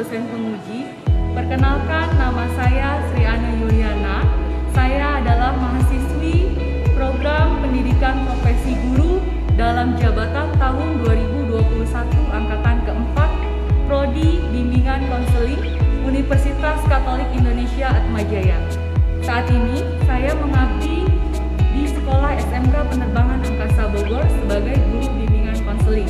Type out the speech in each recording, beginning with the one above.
dosen penguji. Perkenalkan, nama saya Sri Ana Yuliana. Saya adalah mahasiswi program pendidikan profesi guru dalam jabatan tahun 2021 angkatan keempat, Prodi Bimbingan Konseling, Universitas Katolik Indonesia Atmajaya. Saat ini saya mengabdi di Sekolah SMK Penerbangan Angkasa Bogor sebagai guru bimbingan konseling.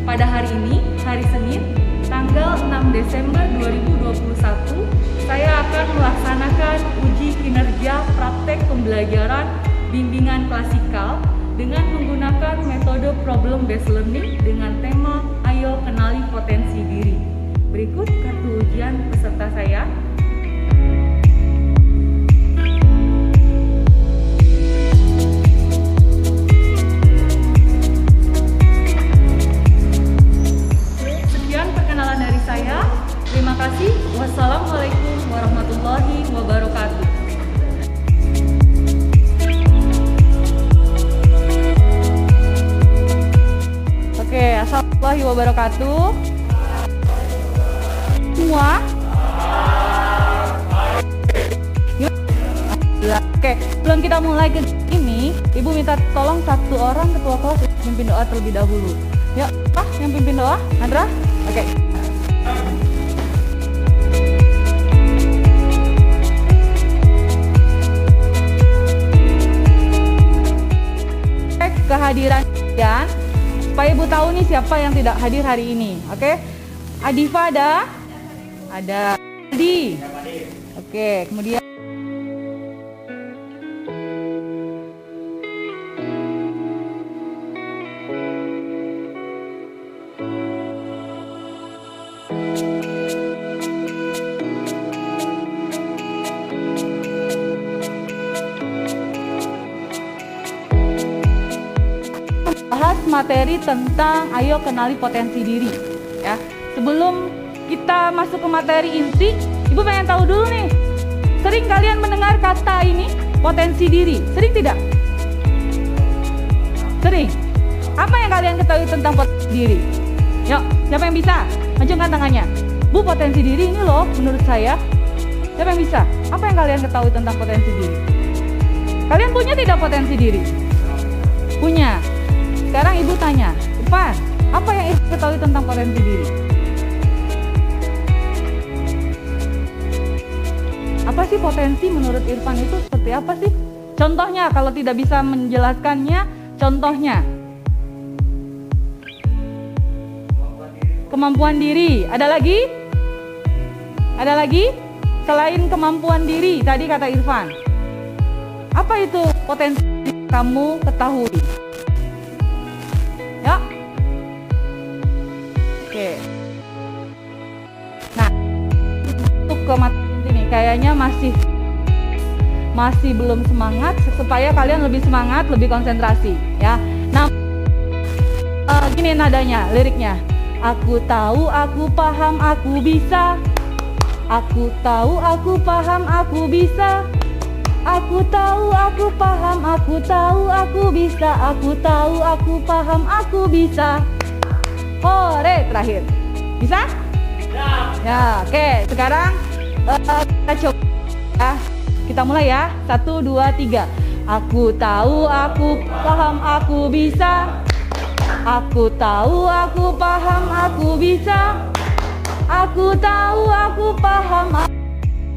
Pada hari ini, hari Senin, tanggal 6 Desember 2021, saya akan melaksanakan uji kinerja praktek pembelajaran bimbingan klasikal dengan menggunakan metode problem based learning dengan tema Ayo Kenali Potensi Diri. Berikut kartu ujian peserta saya. Terima kasih. Wassalamualaikum warahmatullahi wabarakatuh. Oke, assalamualaikum warahmatullahi wabarakatuh. Semua? Oke, sebelum kita mulai ke ini, Ibu minta tolong satu orang ketua kelas pimpin doa terlebih dahulu. Yuk, Pak, yang pimpin doa, Andra? Oke. Kehadiran kalian supaya Ibu tahu nih siapa yang tidak hadir hari ini. Oke. Adifa ada? Ada. Adi. Oke, kemudian materi tentang ayo kenali potensi diri ya. Sebelum kita masuk ke materi inti, Ibu pengen tahu dulu nih, sering kalian mendengar kata ini potensi diri? Sering tidak? Sering. Apa yang kalian ketahui tentang potensi diri? Yuk, siapa yang bisa? Majukan tangannya. Bu, potensi diri ini loh menurut saya. Siapa yang bisa? Apa yang kalian ketahui tentang potensi diri? Kalian punya tidak potensi diri? Punya. Sekarang Ibu tanya, Irfan, apa yang Ibu ketahui tentang potensi diri? Apa sih potensi menurut Irfan itu seperti apa sih? Contohnya, kalau tidak bisa menjelaskannya, contohnya. Kemampuan diri. Ada lagi? Ada lagi? Selain kemampuan diri, tadi kata Irfan. Apa itu potensi kamu ketahui? Ya. Oke. Nah, untuk ke materi ini kayaknya masih belum semangat, supaya kalian lebih semangat, lebih konsentrasi ya. Nah, gini nadanya, liriknya. Aku tahu, aku paham, aku bisa. Aku tahu, aku paham, aku bisa. Aku tahu, aku paham, aku tahu, aku bisa. Aku tahu, aku paham, aku bisa. Hore, terakhir. Bisa? Ya, oke. Sekarang kita coba ya. Kita mulai ya. 1, 2, 3. Aku tahu, aku paham, aku bisa. Aku tahu, aku paham, aku bisa. Aku tahu, aku paham,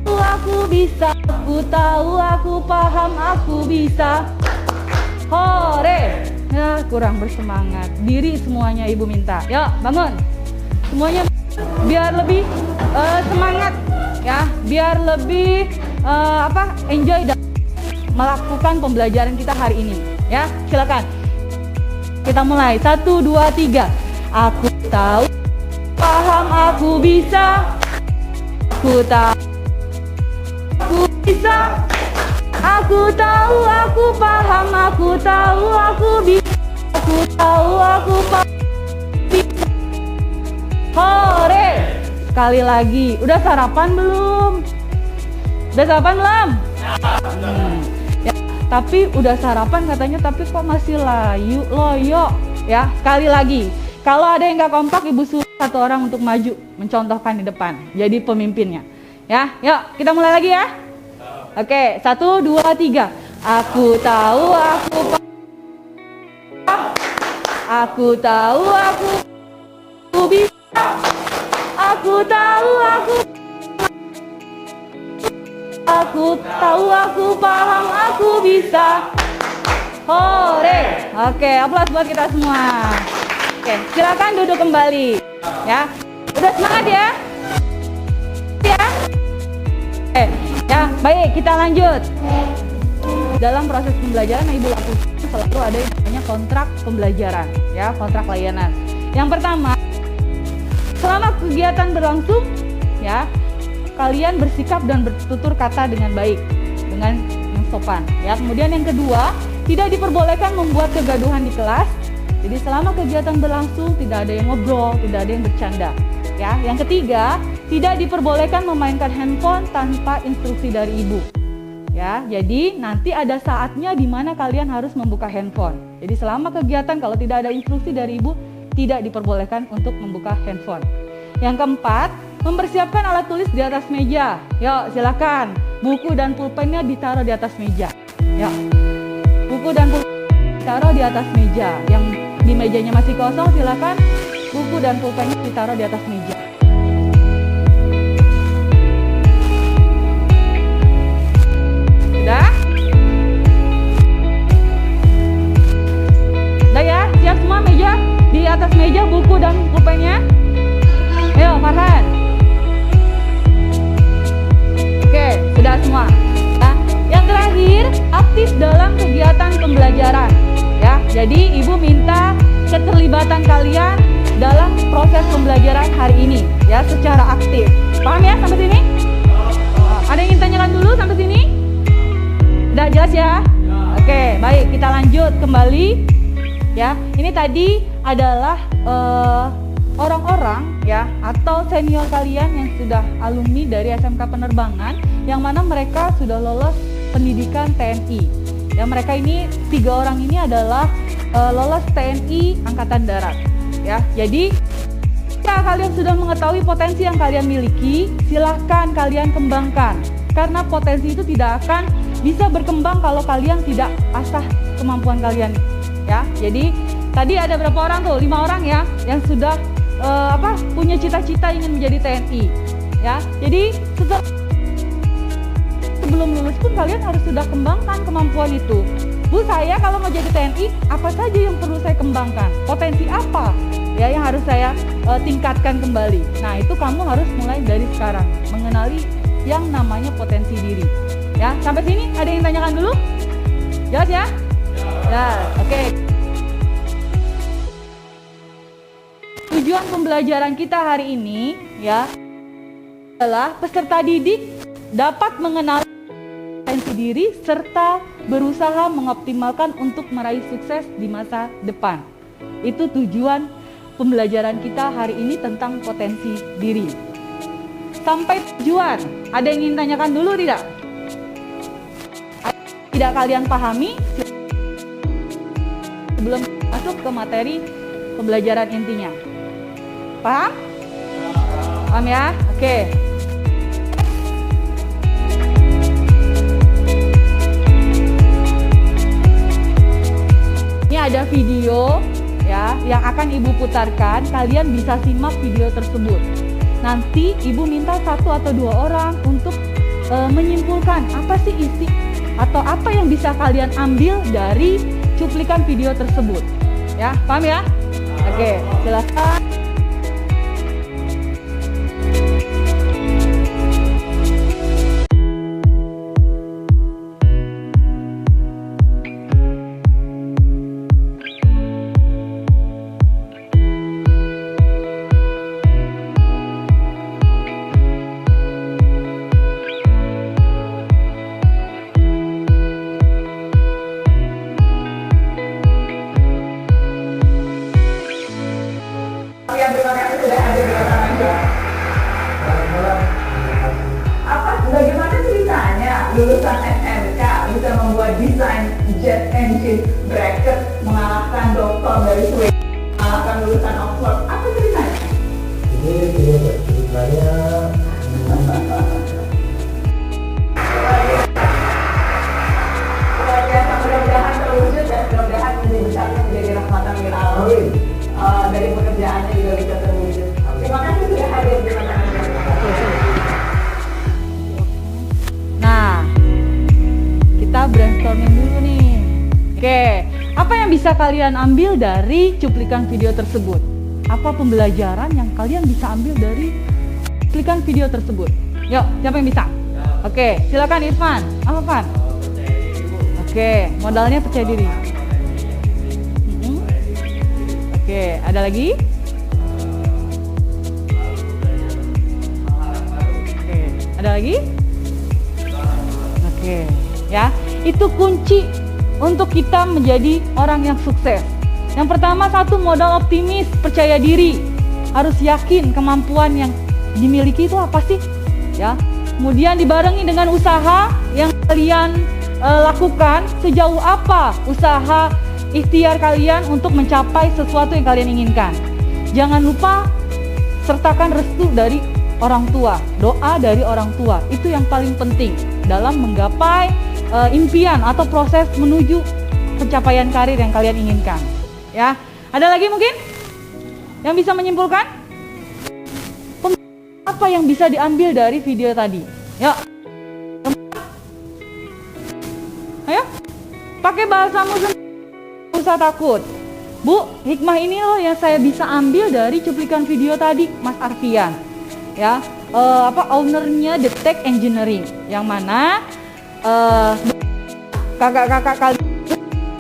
aku bisa. Aku tahu, aku paham, aku bisa. Hore. Ya, kurang bersemangat. Diri semuanya Ibu minta. Yuk, bangun. Semuanya biar lebih semangat ya, biar lebih enjoy dan melakukan pembelajaran kita hari ini. Ya, silakan. Kita mulai. 1, 2, 3. Aku tahu, paham, aku bisa. Aku tahu, aku bisa. Aku tahu, aku paham, aku tahu, aku bisa. Aku tahu, aku paham, bisa. Hore. Sekali lagi. Udah sarapan belum? Udah sarapan belum? Ya, tapi udah sarapan katanya, tapi kok masih loyo ya. Sekali lagi. Kalau ada yang nggak kompak, Ibu suruh satu orang untuk maju, mencontohkan di depan, jadi pemimpinnya. Ya, yuk kita mulai lagi ya. Oke, 1, 2, 3. Aku tahu aku bisa. Aku tahu aku paham, aku bisa. Hore. Oke, aplaus buat kita semua. Oke, silakan duduk kembali. Ya, udah semangat ya? Ya. Oke, ya, baik, kita lanjut. Dalam proses pembelajaran yang Ibu lakukan selalu ada yang namanya kontrak pembelajaran, ya, kontrak layanan. Yang pertama, selama kegiatan berlangsung, ya, kalian bersikap dan bertutur kata dengan baik, dengan yang sopan. Ya, kemudian yang kedua, tidak diperbolehkan membuat kegaduhan di kelas. Jadi selama kegiatan berlangsung tidak ada yang ngobrol, tidak ada yang bercanda. Ya, yang ketiga, tidak diperbolehkan memainkan handphone tanpa instruksi dari ibu. Ya, jadi nanti ada saatnya di mana kalian harus membuka handphone. Jadi selama kegiatan kalau tidak ada instruksi dari ibu, tidak diperbolehkan untuk membuka handphone. Yang keempat, mempersiapkan alat tulis di atas meja. Yuk, silakan. Buku dan pulpennya ditaruh di atas meja. Ya. Buku dan pulpen ditaruh di atas meja. Yang di mejanya masih kosong, silakan buku dan pulpennya ditaruh di atas meja. Sudah? Udah ya? Siap semua meja? Di atas meja buku dan pulpennya? Ayo, Farhan. Oke, sudah semua. Nah, yang terakhir, aktif dalam kegiatan pembelajaran. Ya, jadi Ibu minta keterlibatan kalian dalam proses pembelajaran hari ini, ya, secara aktif. Paham ya sampai sini? Ada yang ingin tanyakan dulu sampai sini? Udah jelas ya? Oke, baik, kita lanjut kembali. Ya, ini tadi adalah orang-orang, ya, atau senior kalian yang sudah alumni dari SMK Penerbangan, yang mana mereka sudah lolos pendidikan TNI. Ya, mereka ini 3 orang ini adalah lolos TNI Angkatan Darat. Ya, jadi jika kalian sudah mengetahui potensi yang kalian miliki, silahkan kalian kembangkan. Karena potensi itu tidak akan bisa berkembang kalau kalian tidak asah kemampuan kalian. Ya, jadi tadi ada berapa orang tuh? 5 orang ya, yang sudah punya cita-cita ingin menjadi TNI. Ya, jadi sebelum lulus pun kalian harus sudah kembangkan kemampuan itu. Bu, saya kalau mau jadi TNI, apa saja yang perlu saya kembangkan? Potensi apa ya yang harus saya tingkatkan kembali? Nah, itu kamu harus mulai dari sekarang, mengenali yang namanya potensi diri. Ya, sampai sini ada yang tanyakan dulu? Jelas ya? Ya, oke. Tujuan pembelajaran kita hari ini, ya, adalah peserta didik dapat mengenali potensi diri serta berusaha mengoptimalkan untuk meraih sukses di masa depan. Itu tujuan pembelajaran kita hari ini tentang potensi diri. Sampai tujuan, ada yang ingin tanyakan dulu tidak? Tidak kalian pahami sebelum masuk ke materi pembelajaran intinya? Paham? Paham ya? Oke. Ini ada video ya yang akan Ibu putarkan. Kalian bisa simak video tersebut. Nanti Ibu minta 1 atau 2 orang untuk menyimpulkan apa sih isi atau apa yang bisa kalian ambil dari cuplikan video tersebut. Ya, paham ya? Oke, silakan. Bagaimana ceritanya lulusan SMK bisa membuat desain jet engine bracket mengalahkan doktor dari Swedia, mengalahkan lulusan Oxford? Apa ceritanya? bisa kalian ambil dari cuplikan video tersebut? Apa pembelajaran yang kalian bisa ambil dari cuplikan video tersebut? Yuk, siapa yang bisa? Oke, silakan Irfan. Apa, Van? Oke, modalnya percaya diri. Oke, ada lagi? Oke, ada lagi? Oke, ya. Itu kunci untuk kita menjadi orang yang sukses. Yang pertama, satu, modal optimis, percaya diri. Harus yakin kemampuan yang dimiliki itu apa sih? Ya. Kemudian dibarengi dengan usaha yang kalian lakukan. Sejauh apa usaha ikhtiar kalian untuk mencapai sesuatu yang kalian inginkan. Jangan lupa sertakan restu dari orang tua, doa dari orang tua. Itu yang paling penting dalam menggapai impian atau proses menuju pencapaian karir yang kalian inginkan. Ya, ada lagi mungkin yang bisa menyimpulkan apa yang bisa diambil dari video tadi? Yuk, ayo, pakai bahasamu sendiri, nggak usah takut. Bu, hikmah ini loh yang saya bisa ambil dari cuplikan video tadi, Mas Arfian. Ya, ownernya The Tech Engineering, yang mana kakak-kakak kalian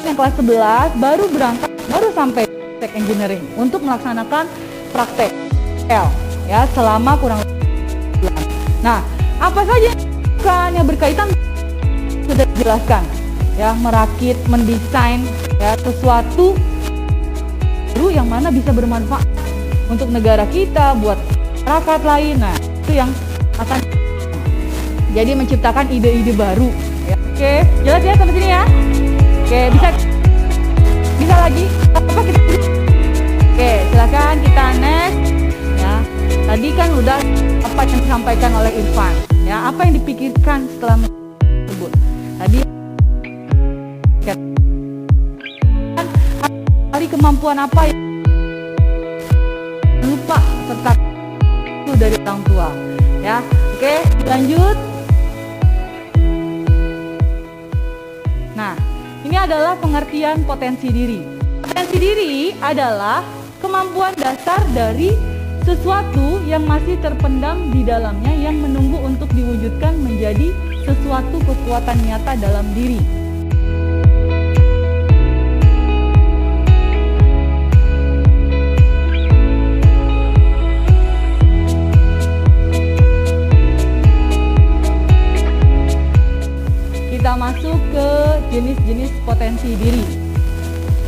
yang kelas 11 baru sampai Tech Engineering untuk melaksanakan praktek ya selama kurang lebih bulan. Nah, apa saja yang berkaitan sudah dijelaskan ya, merakit, mendesain ya sesuatu baru yang mana bisa bermanfaat untuk negara kita, buat masyarakat lain. Nah, itu yang akan jadi menciptakan ide-ide baru ya. Oke, jelas ya sampai sini ya. Oke, bisa lagi apa kita? Oke, silakan kita next ya. Tadi kan udah apa yang disampaikan oleh Irfan ya, apa yang dipikirkan setelah tersebut tadi kan hari kemampuan apa yang lupa serta itu dari orang tua ya. Oke, lanjut. Nah, ini adalah pengertian potensi diri. Potensi diri adalah kemampuan dasar dari sesuatu yang masih terpendam di dalamnya yang menunggu untuk diwujudkan menjadi sesuatu kekuatan nyata dalam diri. Kita masuk ke jenis-jenis potensi diri.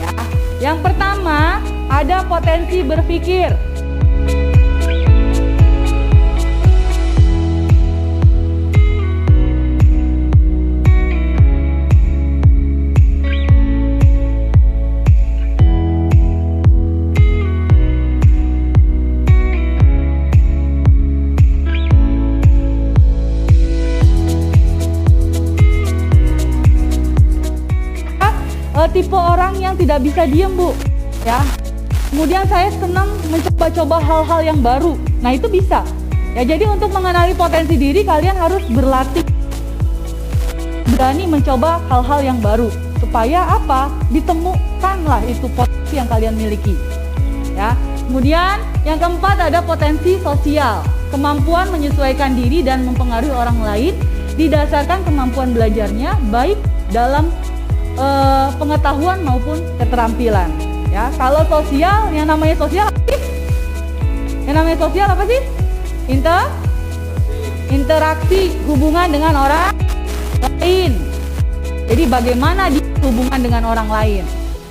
Ya. Yang pertama, ada potensi berpikir. Tipe orang yang tidak bisa diem, Bu, ya. Kemudian saya senang mencoba-coba hal-hal yang baru. Nah, itu bisa. Ya, jadi untuk mengenali potensi diri kalian harus berlatih, berani mencoba hal-hal yang baru supaya apa? Ditemukanlah itu potensi yang kalian miliki. Ya. Kemudian yang keempat ada potensi sosial. Kemampuan menyesuaikan diri dan mempengaruhi orang lain didasarkan kemampuan belajarnya baik dalam pengetahuan maupun keterampilan. Ya, kalau sosial, yang namanya sosial apa sih? Yang namanya sosial apa sih? Interaksi, hubungan dengan orang lain. Jadi bagaimana dia hubungan dengan orang lain?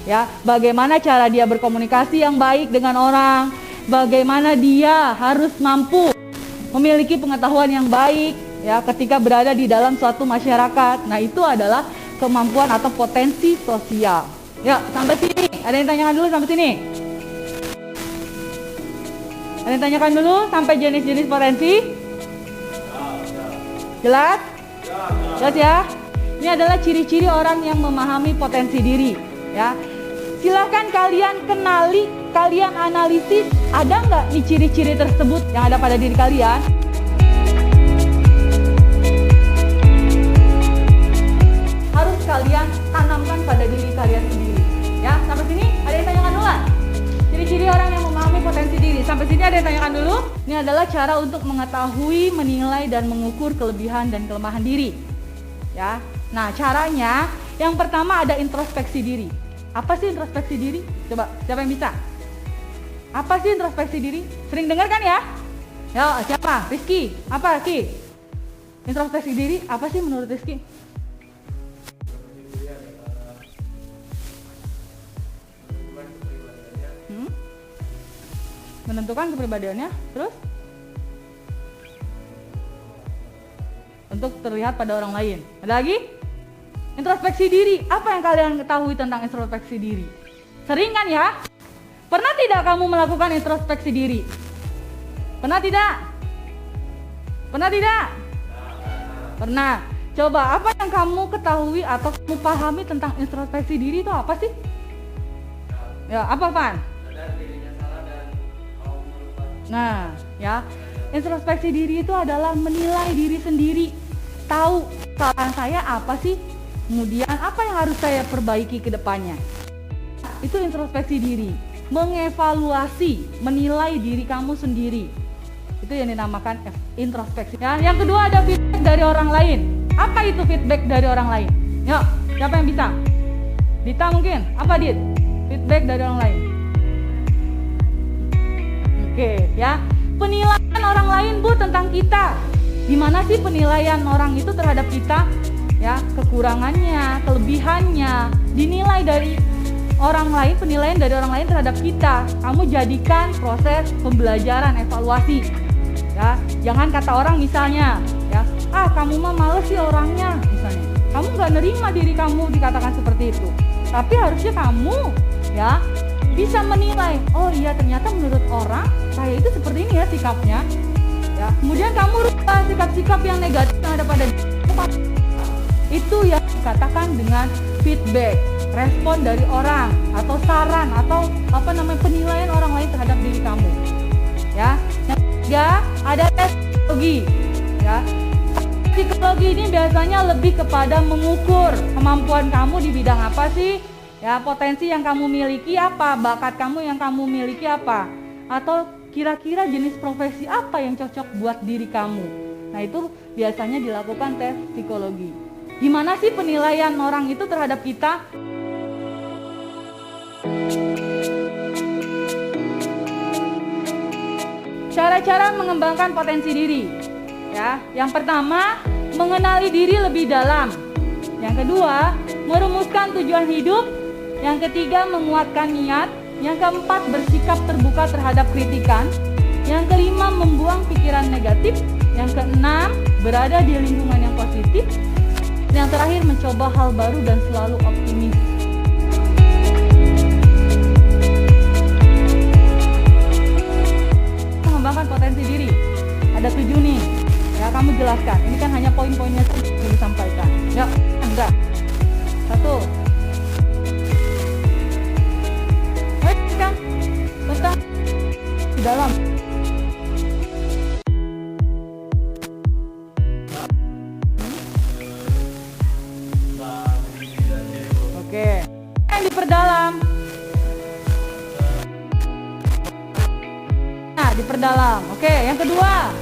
Ya, bagaimana cara dia berkomunikasi yang baik dengan orang? Bagaimana dia harus mampu memiliki pengetahuan yang baik ya ketika berada di dalam suatu masyarakat. Nah, itu adalah kemampuan atau potensi sosial. Ya, sampai sini. Ada yang tanyakan dulu sampai sini? Ada yang tanyakan dulu sampai jenis-jenis potensi? Jelas? Jelas ya? Ini adalah ciri-ciri orang yang memahami potensi diri. Ya, silahkan kalian kenali, kalian analisis. Ada nggak nih ciri-ciri tersebut yang ada pada diri kalian? Harus kalian tanamkan pada diri kalian sendiri. Ya, sampai Ini adalah cara untuk mengetahui, menilai, dan mengukur kelebihan dan kelemahan diri. Ya, nah caranya yang pertama ada introspeksi diri. Apa sih introspeksi diri? Coba, siapa yang bisa? Apa sih introspeksi diri? Sering dengar kan ya? Ya, siapa? Rizky. Apa, Ki? Introspeksi diri, apa sih menurut Rizky? Menentukan kepribadiannya, terus? Untuk terlihat pada orang lain. Ada lagi? Introspeksi diri. Apa yang kalian ketahui tentang introspeksi diri? Sering kan ya? Pernah tidak kamu melakukan introspeksi diri? Pernah tidak? Pernah tidak? Pernah. Coba, apa yang kamu ketahui atau kamu pahami tentang introspeksi diri itu apa sih? Ya, apa, Pan? Nah, ya, introspeksi diri itu adalah menilai diri sendiri, tahu kesalahan saya apa sih, kemudian apa yang harus saya perbaiki ke depannya. Itu introspeksi diri, mengevaluasi, menilai diri kamu sendiri. Itu yang dinamakan introspeksi. Ya, yang kedua ada feedback dari orang lain. Apa itu feedback dari orang lain? Yuk, siapa yang bisa? Dita mungkin? Apa Dit? Feedback dari orang lain. Oke, ya. Penilaian orang lain Bu tentang kita. Gimana sih penilaian orang itu terhadap kita? Ya, kekurangannya, kelebihannya, dinilai dari orang lain, penilaian dari orang lain terhadap kita. Kamu jadikan proses pembelajaran, evaluasi. Ya, jangan kata orang misalnya, ya, kamu mah males sih orangnya, misalnya. Kamu nggak nerima diri kamu dikatakan seperti itu. Tapi harusnya kamu, ya, bisa menilai, oh iya ternyata menurut orang saya itu seperti ini ya sikapnya. Ya, kemudian kamu rubah sikap-sikap yang negatif yang ada pada diri. Itu yang dikatakan dengan feedback, respon dari orang atau saran atau penilaian orang lain terhadap diri kamu. Ya. Yang ketiga ada tes psikologi. Ya. Psikologi ini biasanya lebih kepada mengukur kemampuan kamu di bidang apa sih? Ya, potensi yang kamu miliki apa, bakat kamu yang kamu miliki apa, atau kira-kira jenis profesi apa yang cocok buat diri kamu. Nah, itu biasanya dilakukan tes psikologi. Gimana sih penilaian orang itu terhadap kita? Cara-cara mengembangkan potensi diri. Ya, yang pertama, mengenali diri lebih dalam. Yang kedua, merumuskan tujuan hidup. Yang ketiga, menguatkan niat. Yang keempat, bersikap terbuka terhadap kritikan. Yang kelima, membuang pikiran negatif. Yang keenam, berada di lingkungan yang positif. Yang terakhir, mencoba hal baru dan selalu optimis. Mengembangkan potensi diri. Ada 7 nih. Ya, kamu jelaskan. Ini kan hanya poin-poinnya yang disampaikan. Ya, Andra. 1. Tentang di dalam. Oke. Yang diperdalam. Nah, diperdalam. Oke, yang kedua.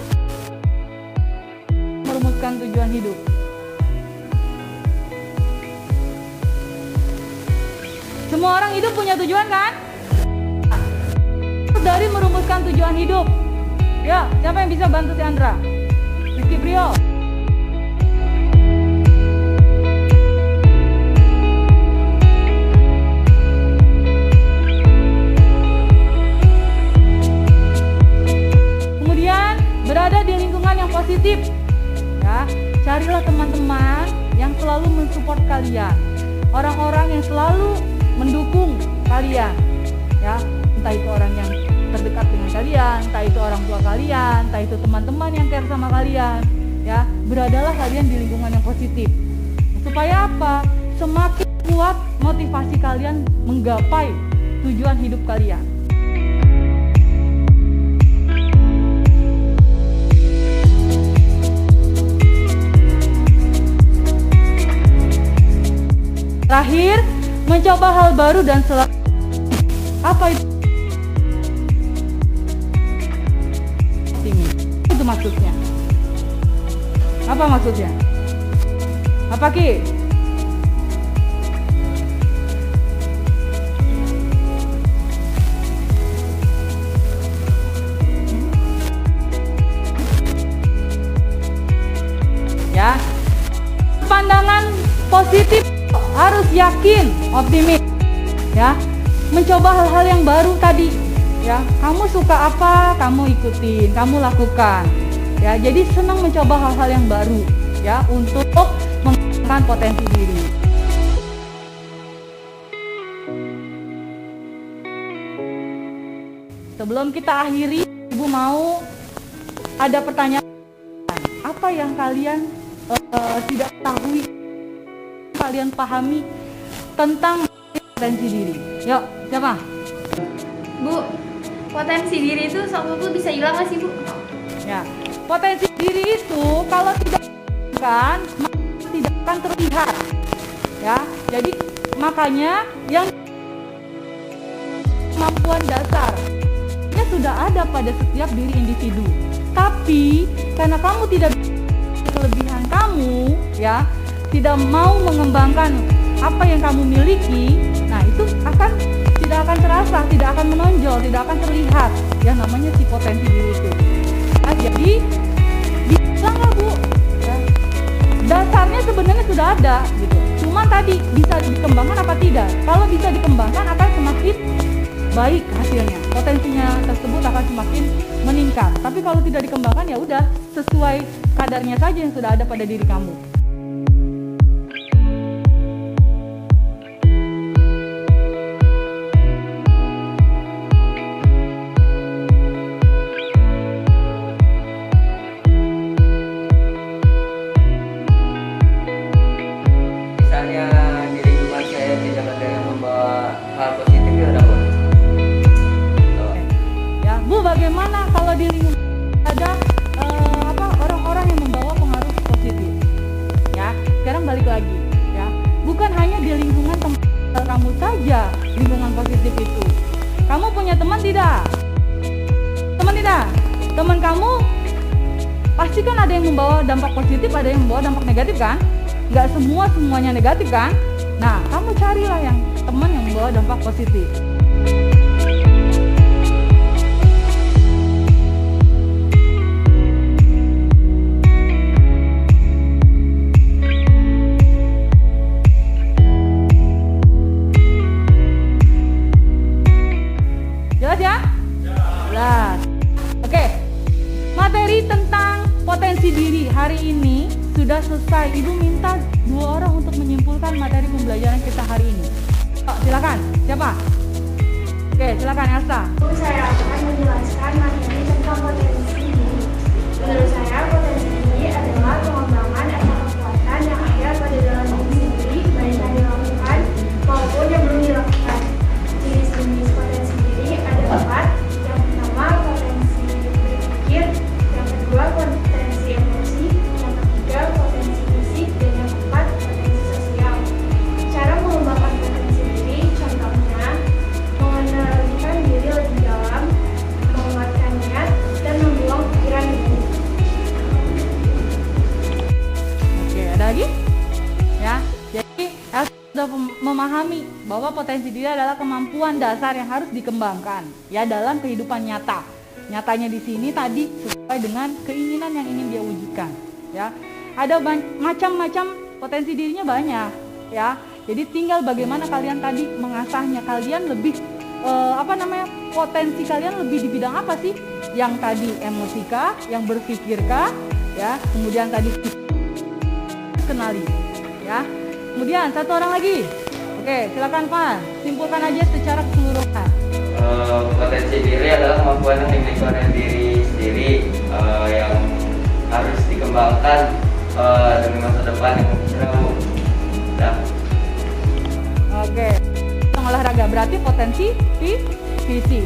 Merumuskan tujuan hidup. Semua orang hidup punya tujuan kan? Dari merumuskan tujuan hidup. Ya, siapa yang bisa bantu si Andra? Rizky Prio. Kemudian berada di lingkungan yang positif. Ya, carilah teman-teman yang selalu mensupport kalian. Orang-orang yang selalu mendukung kalian. Ya, entah itu orang yang terdekat dengan kalian, entah itu orang tua kalian, entah itu teman-teman yang care sama kalian. Ya, beradalah kalian di lingkungan yang positif. Supaya apa? Semakin kuat motivasi kalian menggapai tujuan hidup kalian. Terakhir, mencoba hal baru dan selalu. Apa itu? itu maksudnya? Apa maksudnya? Apa Ki? Ya, pandangan positif, harus yakin, optimis, ya, mencoba hal-hal yang baru tadi, ya, kamu suka apa, kamu ikutin, kamu lakukan, ya, jadi senang mencoba hal-hal yang baru, ya, untuk mengembangkan potensi diri. Sebelum kita akhiri, Ibu mau ada pertanyaan, apa yang kalian tidak ketahui, kalian pahami tentang potensi diri? Yuk, siapa? Bu, potensi diri itu sewaktu bisa hilang nggak sih Bu? Ya, potensi diri itu kalau tidak dikembangkan, maka tidak akan terlihat. Ya, jadi makanya yang kemampuan dasarnya sudah ada pada setiap diri individu. Tapi karena kamu tidak kelebihan kamu, ya, tidak mau mengembangkan apa yang kamu miliki, nah itu tidak akan terasa, tidak akan menonjol, tidak akan terlihat, ya, namanya si potensi diri itu. Nah, jadi bisa nggak Bu? Ya, dasarnya sebenarnya sudah ada, gitu. Cuma tadi bisa dikembangkan apa tidak? Kalau bisa dikembangkan akan semakin baik hasilnya, potensinya tersebut akan semakin meningkat. Tapi kalau tidak dikembangkan, ya udah sesuai kadarnya saja yang sudah ada pada diri kamu. Misalnya di lingkungan saya tidak ada yang membawa hal positif, ya udah Bu. Ya, Bu, bagaimana kalau di lingkungan ada orang-orang yang membawa pengaruh positif? Ya, sekarang balik lagi, ya. Bukan hanya di lingkungan tempat kamu saja, lingkungan positif itu. Kamu punya teman tidak? Teman tidak? Teman kamu pasti kan ada yang membawa dampak positif, ada yang membawa dampak negatif kan? Nggak semuanya negatif kan? Nah, kamu carilah yang teman yang membawa dampak positif. Jelas ya? Jelas. Oke. Materi tentang potensi diri hari ini sudah selesai. Ibu minta 2 orang untuk menyimpulkan materi pembelajaran kita hari ini. Oh, silakan. Siapa? Oke, silakan Elsa. Saya akan menjelaskan materi tentang potensi diri. Menurut saya, potensi diri adalah pengembangan atau kekuatan yang ada pada dalam diri sendiri, baik yang dilakukan maupun yang belum dilakukan. Jenis-jenis potensi diri ada 4. Yang pertama, potensi berpikir. Yang kedua, potensi emosi. Yang ketiga, potensi fisik. Dan yang keempat, potensi sosial. Cara mengembangkan potensi diri, contohnya mengenalikan diri lebih dalam, menguatkan niat, dan membuang pikiran negatif. Oke, ada lagi? Ya, jadi Elsa sudah memahami bahwa potensi diri adalah kemampuan dasar yang harus dikembangkan, ya, dalam kehidupan nyata. Nyatanya di sini tadi sesuai dengan keinginan yang ingin dia wujudkan, ya. Ada macam-macam potensi dirinya banyak, ya. Jadi tinggal bagaimana kalian tadi mengasahnya. Kalian lebih potensi kalian lebih di bidang apa sih? Yang tadi emosikah, yang berpikirkah, ya. Kemudian tadi kenali, ya. Kemudian satu orang lagi. Oke, silakan Pan. Simpulkan aja secara keseluruhan. Potensi diri adalah kemampuan yang dimiliki oleh diri sendiri, yang harus dikembangkan demi masa depan yang jauh. Nah, Oke. Olahraga berarti potensi visi,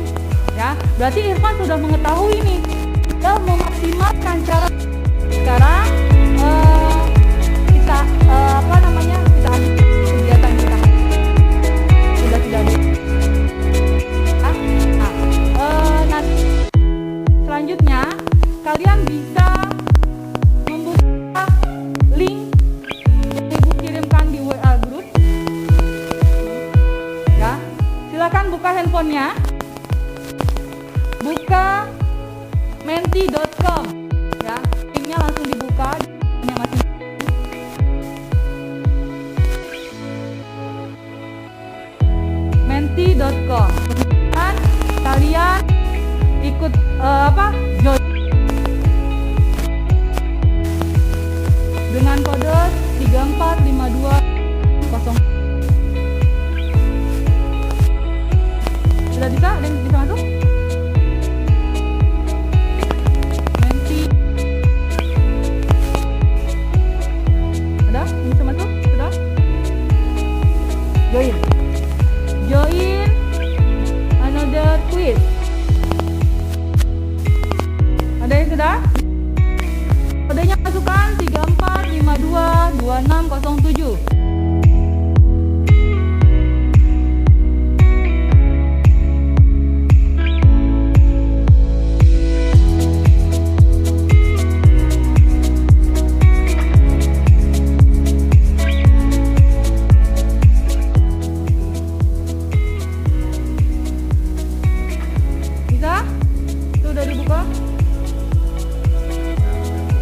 ya. Berarti Irfan sudah mengetahui nih. Tinggal memaksimalkan cara. Sekarang kita kita kegiatan kita sudah tidak ada. Nah, selanjutnya kalian bisa caranya, buka menti.com ya, linknya langsung dibuka, masih menti.com. Dan kalian ikut join dengan kode 34520. Sudah bisa? Ada yang bisa masuk? Menti. Ada? Yang bisa masuk? Sudah? Join another quiz. Ada yang sudah? Kodenya masukkan 34522607.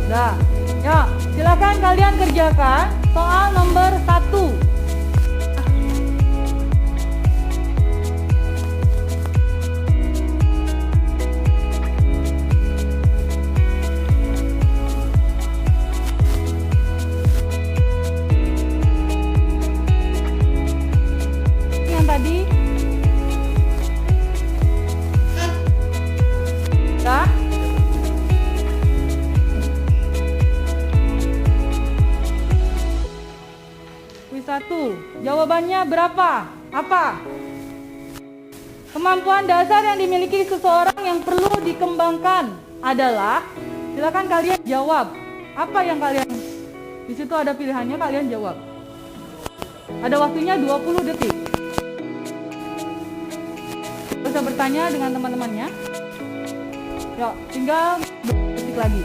Nah, ya, silakan kalian kerjakan soal nomor 1. Yang tadi, ya. Satu, jawabannya berapa? Apa? Kemampuan dasar yang dimiliki seseorang yang perlu dikembangkan adalah, silakan kalian jawab. Apa yang kalian, di situ ada pilihannya, kalian jawab. Ada waktunya 20 detik. Bisa bertanya dengan teman-temannya. Yuk, tinggal 20 detik lagi.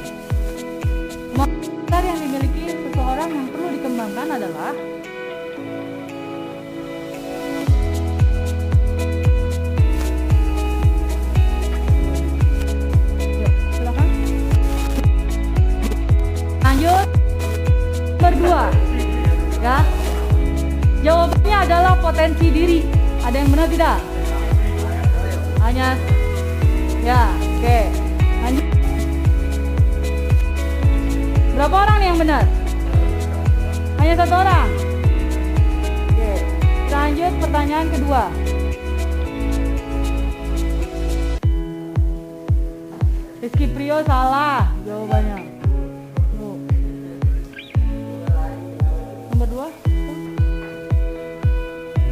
Kemampuan dasar yang dimiliki seseorang yang perlu dikembangkan adalah, berdua ya. Jawabannya adalah potensi diri. Ada yang benar tidak? Hanya ya, oke. Lanjut. Berapa orang yang benar? Hanya 1 orang. Oke. Lanjut pertanyaan kedua. Rizky Prio salah jawabannya.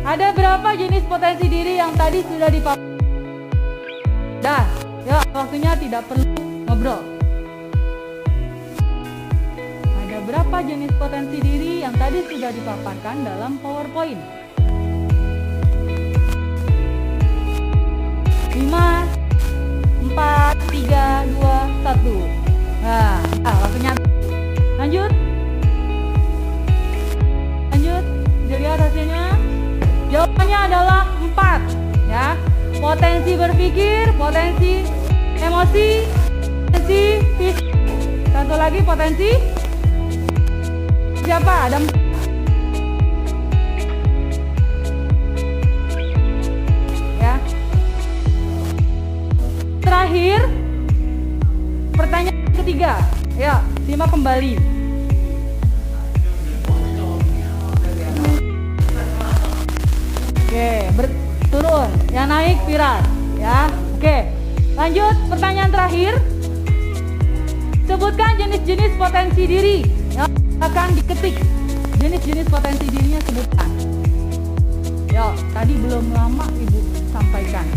Ada berapa jenis potensi diri yang tadi sudah dipaparkan? Dah, ya waktunya tidak perlu ngobrol. Ada berapa jenis potensi diri yang tadi sudah dipaparkan dalam PowerPoint? 5, 4, 3, 2, 1. Nah, waktunya. Lanjut. Dilihat hasilnya. Jawabannya adalah 4 ya. Potensi berpikir, potensi emosi, potensi fisik. Satu lagi potensi siapa? Ada 4. Ya. Terakhir, pertanyaan ketiga. Ya, simak kembali. Oke, turun. Yang naik Firas, ya. Oke. Lanjut pertanyaan terakhir. Sebutkan jenis-jenis potensi diri yang akan diketik. Jenis-jenis potensi dirinya sebutkan. Ya, tadi belum lama Ibu sampaikan.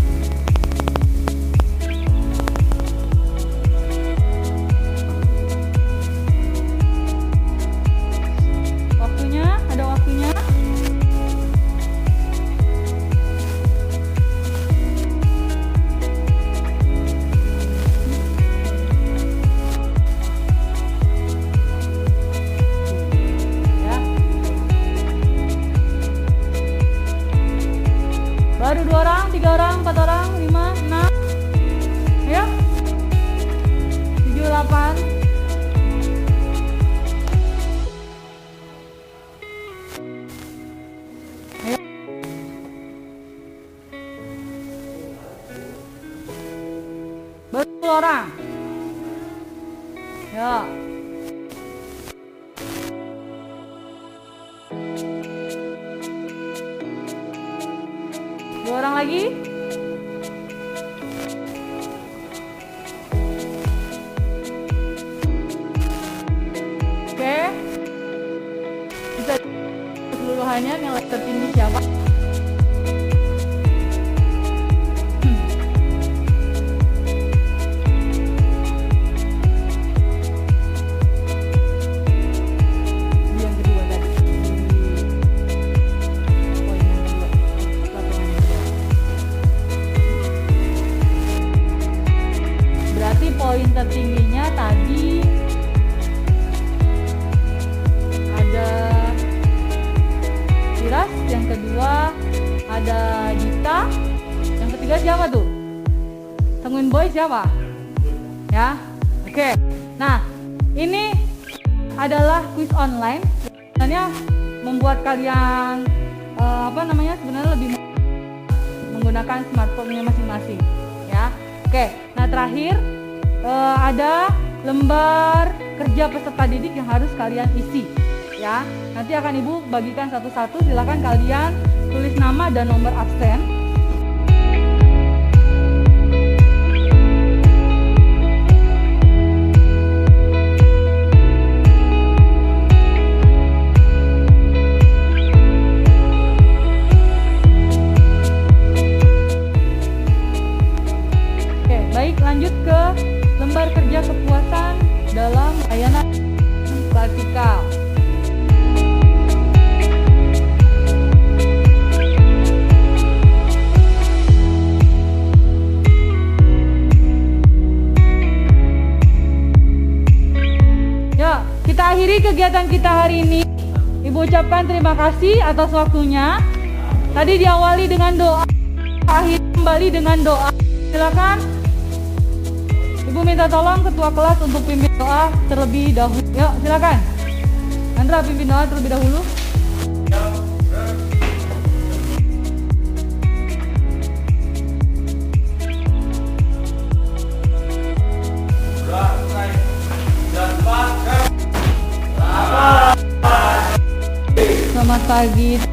Waktunya, ada waktunya. Baru 2 orang, 3 orang, 4 orang, 5, 6. Ayo. 7, 8. Ayo. Baru 10 orang. Ya. Dua orang lagi. Oke. Bisa keseluruhannya nilai tertinggi siapa? Yang kedua tadi. Poin yang kedua. Lapangan yang kedua. Berarti poin tertingginya tadi ada Firas, yang kedua ada Dita, yang ketiga siapa tuh? Penguin Boy siapa? Ya, oke. Nah, ini adalah quiz online. Sebenarnya membuat kalian sebenarnya lebih menggunakan smartphone-nya masing-masing. Ya, oke. Nah, terakhir ada lembar kerja peserta didik yang harus kalian isi. Ya, nanti akan Ibu bagikan satu-satu. Silakan kalian tulis nama dan nomor absen. Oke, baik, lanjut ke lembar kerja kepuasan dalam layanan praktikal. Kita akhiri kegiatan kita hari ini. Ibu ucapkan terima kasih atas waktunya. Tadi diawali dengan doa, akhir kembali dengan doa. Silakan Ibu minta tolong ketua kelas untuk pimpin doa terlebih dahulu. Yuk, silakan. Andra pimpin doa terlebih dahulu. Selamat pagi.